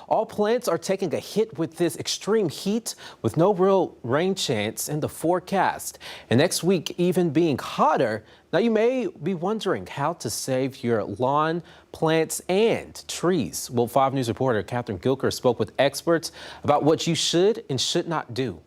All plants are taking a hit with this extreme heat with no real rain chance in the forecast. And next week even being hotter. Now you may be wondering how to save your lawn, plants and trees. Well, 5 News reporter Catherine Gilker spoke with experts about what you should and should not do.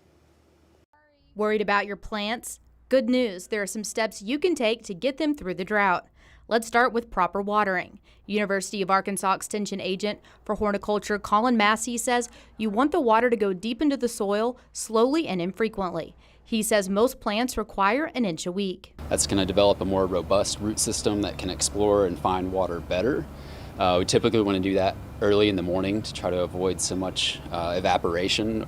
Worried about your plants? Good news, there are some steps you can take to get them through the drought. Let's start with proper watering. University of Arkansas Extension Agent for Horticulture COLIN MASSEY says you want the water to go deep into the soil slowly and infrequently. He says most plants require an inch a week. That's going to develop a more robust root system that can explore and find water better. We typically want to do that early in the morning to try to avoid so much evaporation.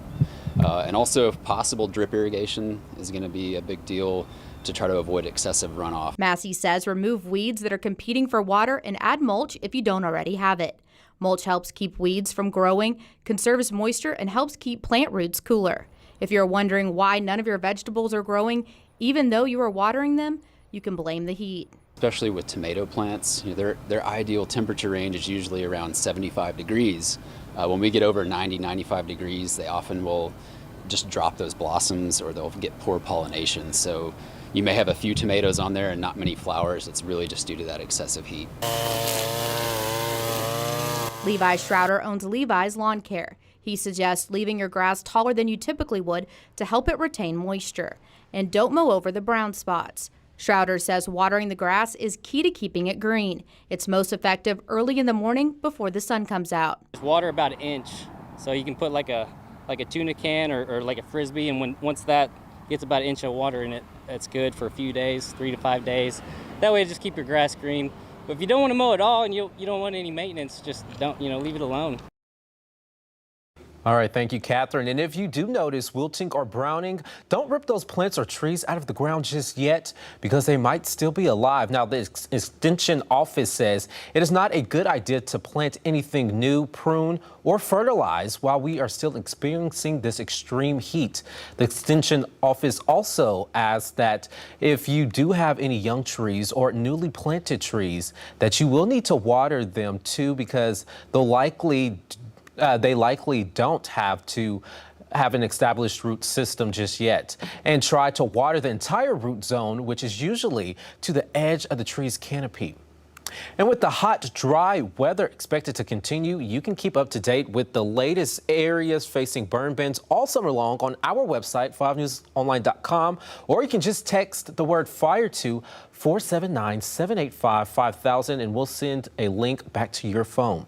And also, if possible, drip irrigation is going to be a big deal to try to avoid excessive runoff. Massey says remove weeds that are competing for water and add mulch if you don't already have it. Mulch helps keep weeds from growing, conserves moisture, and helps keep plant roots cooler. If you're wondering why none of your vegetables are growing, even though you are watering them, you can blame the heat. Especially with tomato plants, their ideal temperature range is usually around 75 degrees. When we get over 90, 95 degrees, they often will just drop those blossoms or they'll get poor pollination. So you may have a few tomatoes on there and not many flowers. It's really just due to that excessive heat. Levi Schroeder owns Levi's Lawn Care. He suggests leaving your grass taller than you typically would to help it retain moisture. And don't mow over the brown spots. Schroeder says watering the grass is key to keeping it green. It's most effective early in the morning before the sun comes out. Water about an inch, so you can put like a tuna can or like a Frisbee, and once that gets about an inch of water in it, that's good for a few days, 3 to 5 days. That way just keep your grass green. But if you don't want to mow at all and you don't want any maintenance, just don't, leave it alone. All right, thank you, Catherine. And if you do notice wilting or browning, don't rip those plants or trees out of the ground just yet because they might still be alive. Now, the Extension Office says it is not a good idea to plant anything new, prune, or fertilize while we are still experiencing this extreme heat. The Extension Office also asks that if you do have any young trees or newly planted trees, that you will need to water them too because they likely don't have to have an established root system just yet. And try to water the entire root zone, which is usually to the edge of the tree's canopy. And with the hot, dry weather expected to continue, you can keep up to date with the latest areas facing burn bans all summer long on our website, 5newsonline.com, or you can just text the word FIRE to 479-785-5000 and we'll send a link back to your phone.